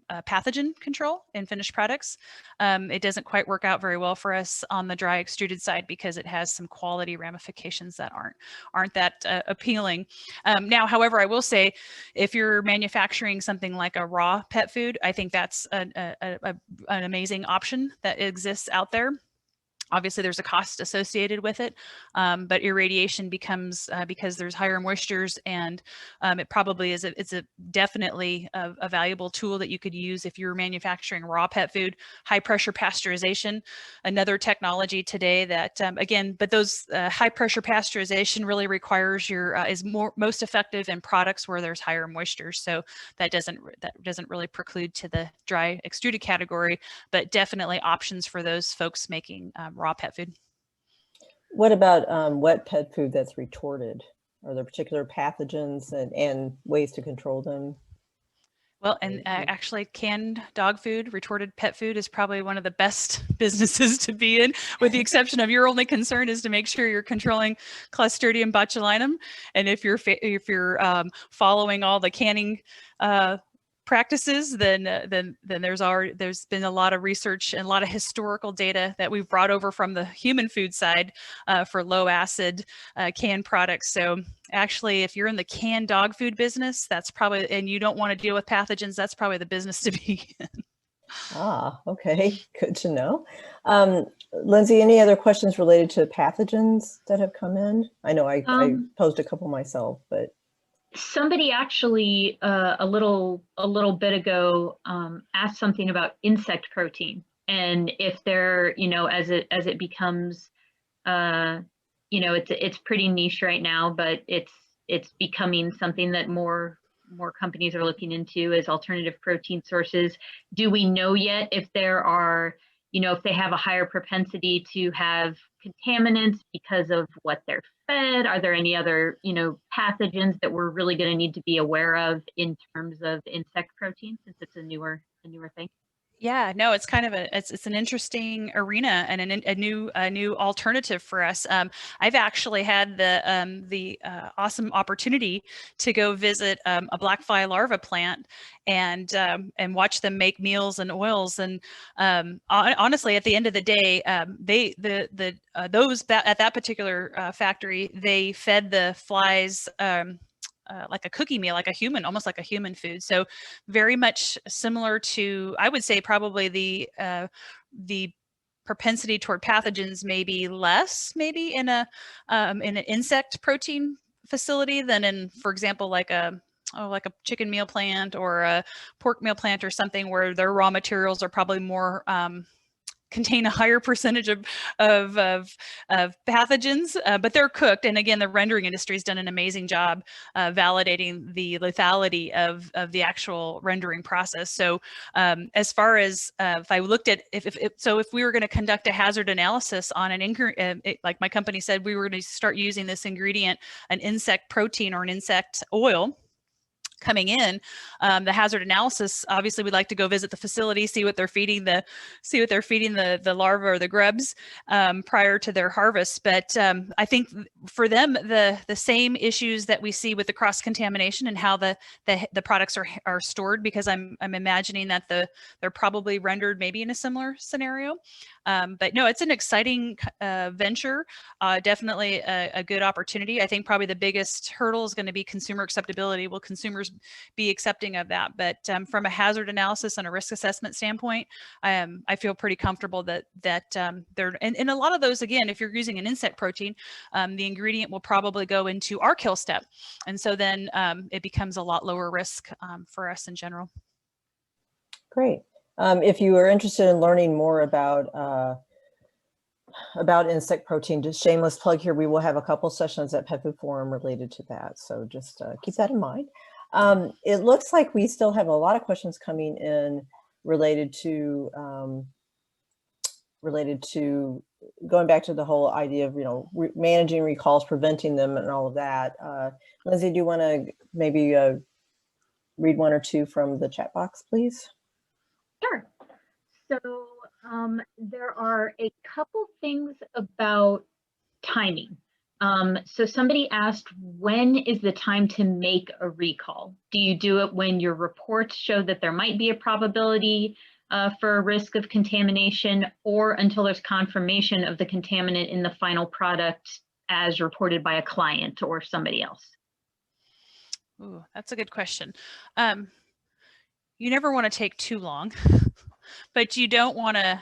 pathogen control in finished products. It doesn't quite work out very well for us on the dry extruded side because it has some quality ramifications that aren't that appealing. Now, however, I will say, if you're manufacturing something like a raw pet food, I think that's an amazing option that exists out there. Obviously, there's a cost associated with it, but irradiation becomes because there's higher moistures, and it probably is. It's definitely a valuable tool that you could use if you're manufacturing raw pet food. High pressure pasteurization, another technology today that again, but those high pressure pasteurization really requires is most effective in products where there's higher moisture. So that doesn't really preclude to the dry extruded category, but definitely options for those folks making raw pet food. What about wet pet food that's retorted? Are there particular pathogens and ways to control them? Well, and actually canned dog food, retorted pet food is probably one of the best businesses to be in, with the exception of your only concern is to make sure you're controlling Clostridium botulinum. And if you're following all the canning practices, then there's been a lot of research and a lot of historical data that we've brought over from the human food side for low acid canned products. So actually, if you're in the canned dog food business, that's probably, and you don't want to deal with pathogens, that's probably the business to be in. Ah, okay, good to know. Lindsay, any other questions related to pathogens that have come in? I know I posed a couple myself, but somebody actually a little bit ago asked something about insect protein, and if they're, as it becomes, it's pretty niche right now, but it's becoming something that more companies are looking into as alternative protein sources. Do we know yet if there are, if they have a higher propensity to have contaminants because of what they're fed? Are there any other, pathogens that we're really going to need to be aware of in terms of insect protein, since it's a newer thing? Yeah, no, it's kind of it's an interesting arena and a new alternative for us. I've actually had the awesome opportunity to go visit a black fly larva plant and watch them make meals and oils. And honestly, at the end of the day, those at that particular factory, they fed the flies like a cookie meal, like a human, almost like a human food. So very much similar to, I would say, probably the propensity toward pathogens may be less, maybe in an insect protein facility than in, for example, like a chicken meal plant or a pork meal plant or something, where their raw materials are probably more contain a higher percentage of pathogens, but they're cooked. And again, the rendering industry has done an amazing job validating the lethality of the actual rendering process. So as far as if I looked at, if we were going to conduct a hazard analysis on an ingredient, like my company said, we were going to start using this ingredient, an insect protein or an insect oil coming in, the hazard analysis, obviously we'd like to go visit the facility, see what they're feeding the larva or the grubs prior to their harvest. But I think for them, the same issues that we see with the cross contamination and how the products are stored, because I'm imagining that they're probably rendered maybe in a similar scenario. But no, it's an exciting venture, definitely a good opportunity. I think probably the biggest hurdle is going to be consumer acceptability. Will consumers be accepting of that? But from a hazard analysis and a risk assessment standpoint, I feel pretty comfortable that they're, and a lot of those, again, if you're using an insect protein, the ingredient will probably go into our kill step. And so then it becomes a lot lower risk for us in general. Great. If you are interested in learning more about insect protein, just shameless plug here, we will have a couple sessions at Petfood Forum related to that. So just keep that in mind. It looks like we still have a lot of questions coming in related to going back to the whole idea of, managing recalls, preventing them, and all of that. Lindsay, do you want to maybe read one or two from the chat box, please? Sure. So there are a couple things about timing. So somebody asked, when is the time to make a recall? Do you do it when your reports show that there might be a probability for a risk of contamination, or until there's confirmation of the contaminant in the final product as reported by a client or somebody else? Ooh, that's a good question. You never want to take too long, but you don't want to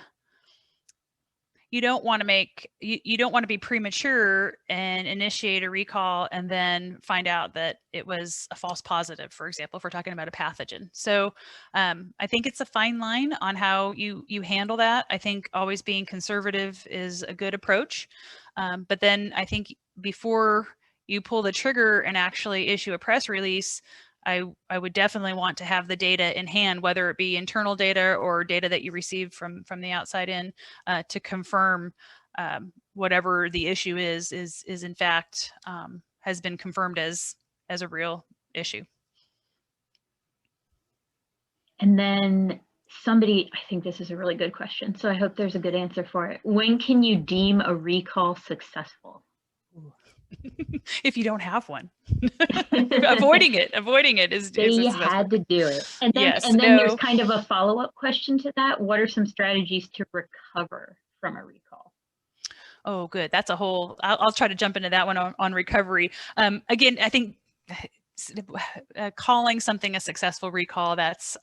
be premature and initiate a recall and then find out that it was a false positive, for example, if we're talking about a pathogen. So I think it's a fine line on how you handle that. I think always being conservative is a good approach. But then I think before you pull the trigger and actually issue a press release, I would definitely want to have the data in hand, whether it be internal data or data that you received from the outside in, to confirm whatever the issue is in fact has been confirmed as a real issue. And then somebody, I think this is a really good question, so I hope there's a good answer for it. When can you deem a recall successful? If you don't have one. avoiding it is they had to do it. And then, yes, and then there's kind of a follow-up question to that. What are some strategies to recover from a recall? Oh, good. That's a whole, I'll try to jump into that one on recovery. Again, I think calling something a successful recall, that's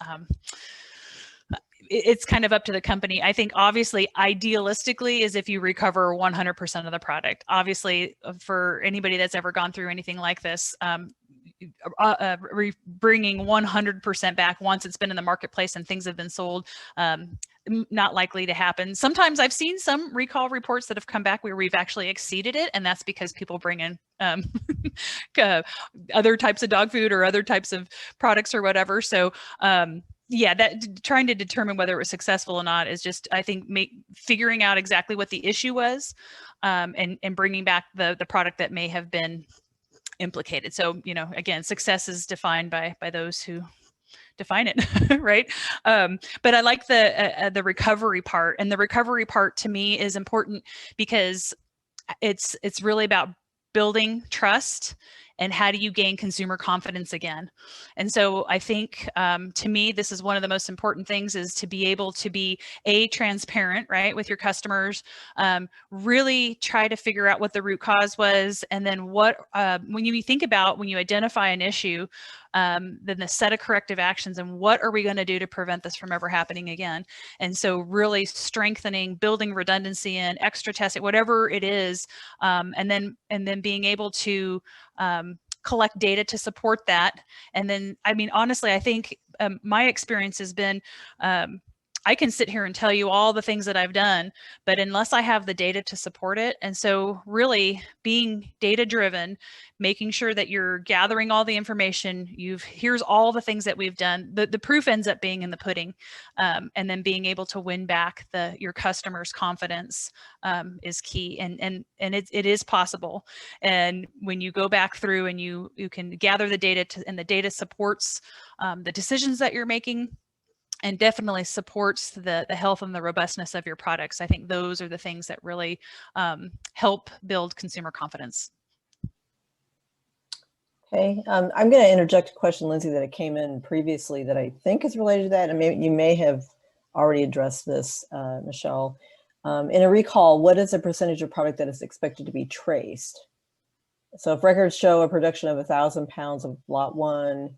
it's kind of up to the company. I think obviously idealistically is if you recover 100% of the product. Obviously for anybody that's ever gone through anything like this, bringing 100% back once it's been in the marketplace and things have been sold, not likely to happen. Sometimes I've seen some recall reports that have come back where we've actually exceeded it, and that's because people bring in other types of dog food or other types of products or whatever. So yeah, that trying to determine whether it was successful or not is just, I think, figuring out exactly what the issue was, and bringing back the product that may have been implicated. So, you know, again, success is defined by those who define it, right? But I like the recovery part, and the recovery part to me is important because it's really about building trust and how do you gain consumer confidence again. And so I think to me, this is one of the most important things, is to be able to be transparent, right, with your customers, really try to figure out what the root cause was. And then what, when you think about, when you identify an issue, then the set of corrective actions and what are we going to do to prevent this from ever happening again. And so really strengthening, building redundancy in, extra testing, whatever it is, and then being able to collect data to support that. And then, I mean, honestly, I think my experience has been, I can sit here and tell you all the things that I've done, but unless I have the data to support it. And so really being data driven, making sure that you're gathering all the information, here's all the things that we've done. The proof ends up being in the pudding, and then being able to win back your customers' confidence is key. And it is possible. And when you go back through and you can gather the data and the data supports the decisions that you're making, and definitely supports the health and the robustness of your products. I think those are the things that really help build consumer confidence. Okay, I'm going to interject a question, Lindsay, that came in previously that I think is related to that, and you may have already addressed this, Michele. In a recall, what is the percentage of product that is expected to be traced? So if records show a production of 1,000 pounds of lot 1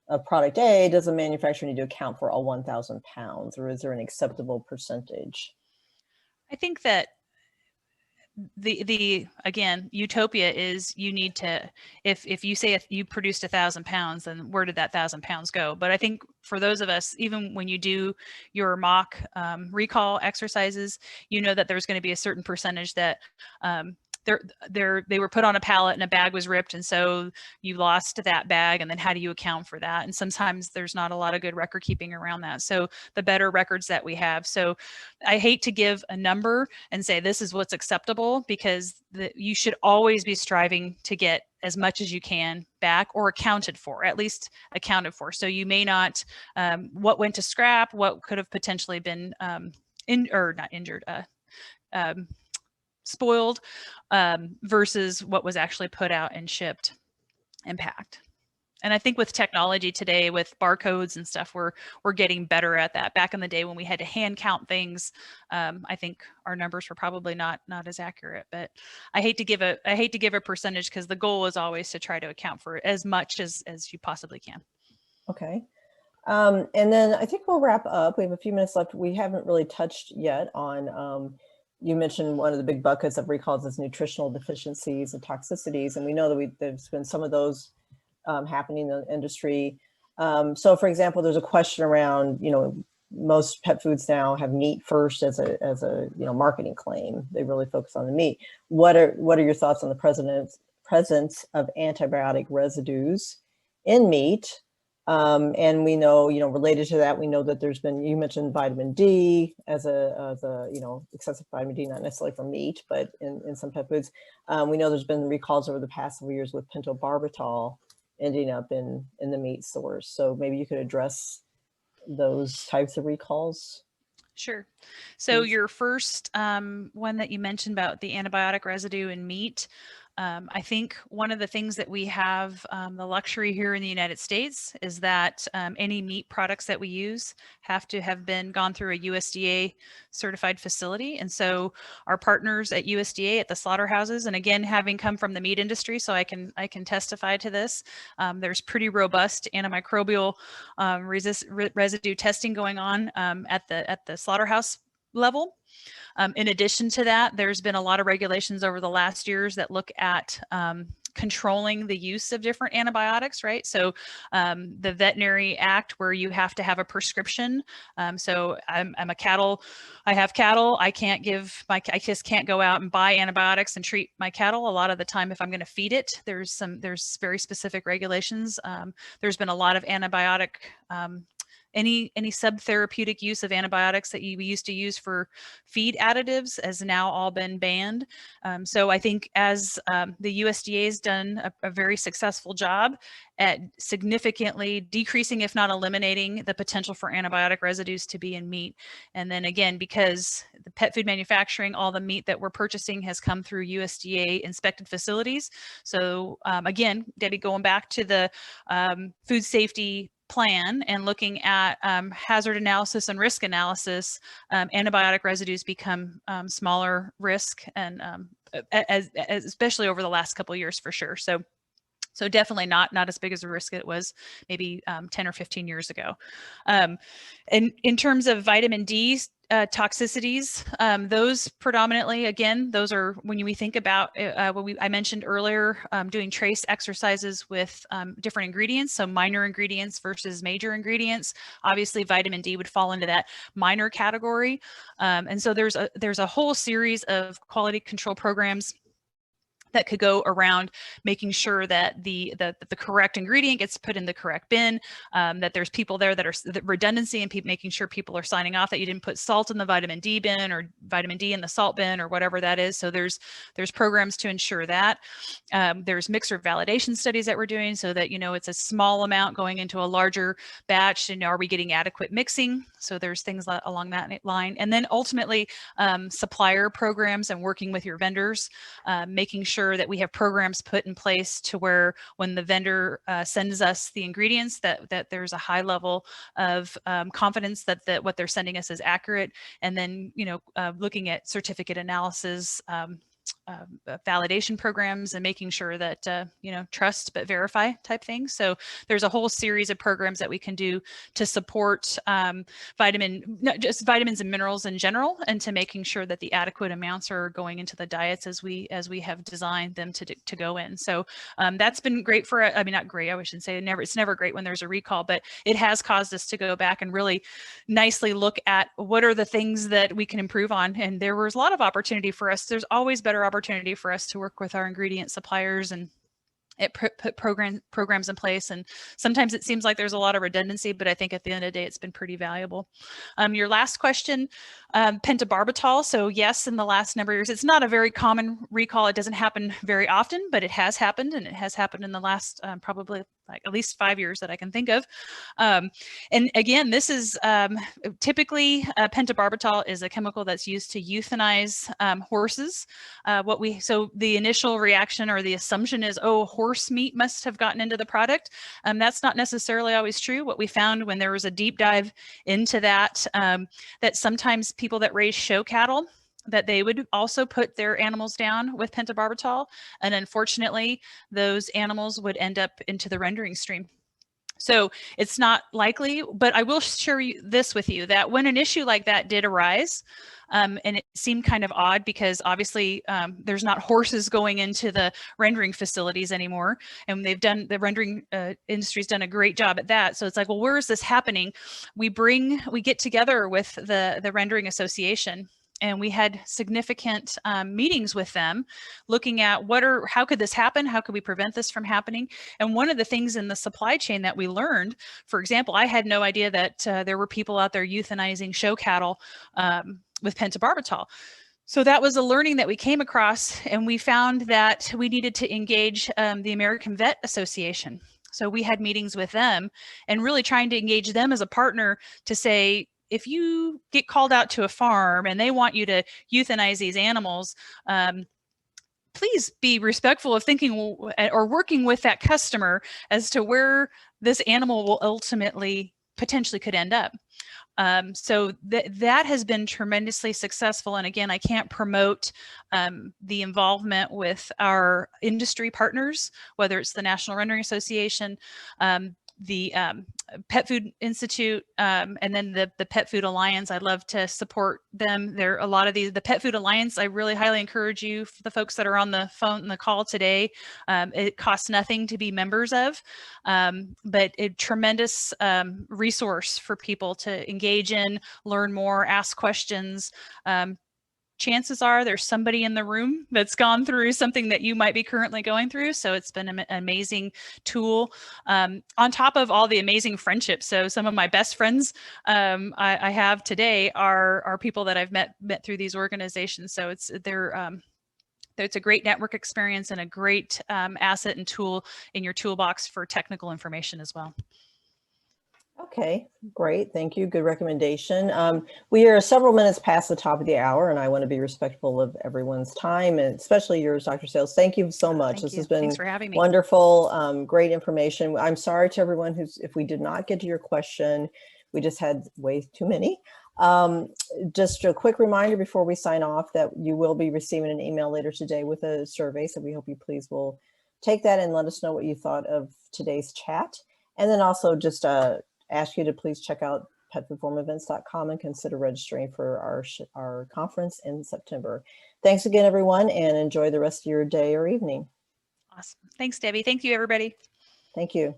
of product A, does the manufacturer need to account for all 1,000 pounds, or is there an acceptable percentage? I think that again, utopia is you need to, if you say you produced 1,000 pounds, then where did that 1,000 pounds go? But I think for those of us, even when you do your mock recall exercises, you know that there's going to be a certain percentage that they were put on a pallet and a bag was ripped, and so you lost that bag, and then how do you account for that? And sometimes there's not a lot of good record keeping around that. So the better records that we have. So I hate to give a number and say this is what's acceptable, because you should always be striving to get as much as you can back, or accounted for, at least accounted for. So you may not, what went to scrap, what could have potentially been not injured, spoiled versus what was actually put out and shipped and packed. And I think with technology today, with barcodes and stuff, we're getting better at that. Back in the day when we had to hand count things, I think our numbers were probably not as accurate. But I hate to give a percentage, because the goal is always to try to account for as much as you possibly can. Okay. And then I think we'll wrap up. We have a few minutes left. We haven't really touched yet on, you mentioned one of the big buckets of recalls is nutritional deficiencies and toxicities. And we know that there's been some of those happening in the industry. So for example, there's a question around, most pet foods now have meat first as a marketing claim. They really focus on the meat. What are your thoughts on the presence of antibiotic residues in meat? And we know, related to that, we know that there's been, you mentioned vitamin D as a excessive vitamin D, not necessarily from meat, but in some pet foods. We know there's been recalls over the past several years with pentobarbital ending up in the meat stores. So maybe you could address those types of recalls. Sure. So Please. your first one that you mentioned about the antibiotic residue in meat, I think one of the things that we have the luxury here in the United States is that any meat products that we use have to have gone through a USDA certified facility. And so our partners at USDA at the slaughterhouses, and again, having come from the meat industry, so I can testify to this, there's pretty robust antimicrobial residue testing going on at the slaughterhouse level. In addition to that, there's been a lot of regulations over the last years that look at controlling the use of different antibiotics, right? So the Veterinary Act, where you have to have a prescription. So I have cattle. I just can't go out and buy antibiotics and treat my cattle. A lot of the time, if I'm going to feed it, there's very specific regulations. There's been a lot of antibiotic any subtherapeutic use of antibiotics that you used to use for feed additives has now all been banned. So I think as the USDA has done a very successful job at significantly decreasing, if not eliminating, the potential for antibiotic residues to be in meat. And then again, because the pet food manufacturing, all the meat that we're purchasing has come through USDA inspected facilities. So again, Debbie, going back to the food safety plan and looking at hazard analysis and risk analysis, antibiotic residues become smaller risk, and especially over the last couple of years for sure. So definitely not as big as a risk it was maybe 10 or 15 years ago. And in terms of vitamin D toxicities, those predominantly, again, those are when we think about I mentioned earlier, doing trace exercises with different ingredients, so minor ingredients versus major ingredients. Obviously, vitamin D would fall into that minor category. And so there's a whole series of quality control programs that could go around making sure that the correct ingredient gets put in the correct bin, that there's people there that are redundancy and making sure people are signing off that you didn't put salt in the vitamin D bin or vitamin D in the salt bin or whatever that is. So there's programs to ensure that. There's mixer validation studies that we're doing so that, it's a small amount going into a larger batch, and are we getting adequate mixing? So there's things along that line. And then ultimately supplier programs and working with your vendors, making sure that we have programs put in place to where when the vendor sends us the ingredients, that there's a high level of confidence that what they're sending us is accurate. And then, looking at certificate analysis, validation programs, and making sure that trust but verify type things. So there's a whole series of programs that we can do to support not just vitamins and minerals in general, and to making sure that the adequate amounts are going into the diets as we have designed them to go in. So that's been great for, not great, I shouldn't say it's never great when there's a recall, but it has caused us to go back and really nicely look at what are the things that we can improve on. And there was a lot of opportunity for us. There's always better opportunity for us to work with our ingredient suppliers and put programs in place. And sometimes it seems like there's a lot of redundancy, but I think at the end of the day, it's been pretty valuable. Your last question, pentobarbital. So yes, in the last number of years, it's not a very common recall. It doesn't happen very often, but it has happened, and it has happened in the last probably like at least 5 years that I can think of. And again, this is typically pentobarbital is a chemical that's used to euthanize horses. So the initial reaction or the assumption is, oh, horse meat must have gotten into the product. That's not necessarily always true. What we found when there was a deep dive into that, that sometimes people that raise show cattle, that they would also put their animals down with pentobarbital. And unfortunately, those animals would end up into the rendering stream. So it's not likely, but I will share this with you, that when an issue like that did arise, and it seemed kind of odd because obviously there's not horses going into the rendering facilities anymore. And the rendering industry's done a great job at that. So it's like, well, where is this happening? We get together with the Rendering Association, and we had significant meetings with them looking at how could this happen? How could we prevent this from happening? And one of the things in the supply chain that we learned, for example, I had no idea that there were people out there euthanizing show cattle with pentobarbital. So that was a learning that we came across, and we found that we needed to engage the American Vet Association. So we had meetings with them and really trying to engage them as a partner to say, if you get called out to a farm and they want you to euthanize these animals, please be respectful of thinking or working with that customer as to where this animal will ultimately potentially could end up. So that has been tremendously successful. And again, I can't promote the involvement with our industry partners, whether it's the National Rendering Association, the Pet Food Institute, and then the Pet Food Alliance. I'd love to support them. There are a lot of the Pet Food Alliance. I really highly encourage you, the folks that are on the phone and the call today. It costs nothing to be members of, but a tremendous resource for people to engage in, learn more, ask questions. Chances are there's somebody in the room that's gone through something that you might be currently going through. So it's been an amazing tool on top of all the amazing friendships. So some of my best friends I have today are people that I've met through these organizations. So it's a great network experience and a great asset and tool in your toolbox for technical information as well. Okay, great. Thank you. Good recommendation. We are several minutes past the top of the hour, and I want to be respectful of everyone's time, and especially yours, Dr. Sayles. Thank you so much. This has been Thanks for having me. Wonderful, great information. I'm sorry to everyone if we did not get to your question. We just had way too many. Just a quick reminder before we sign off that you will be receiving an email later today with a survey. So we hope you please will take that and let us know what you thought of today's chat. And then also just ask you to please check out petfoodforumevents.com and consider registering for our conference in September. Thanks again, everyone, and enjoy the rest of your day or evening. Awesome. Thanks, Debbie. Thank you, everybody. Thank you.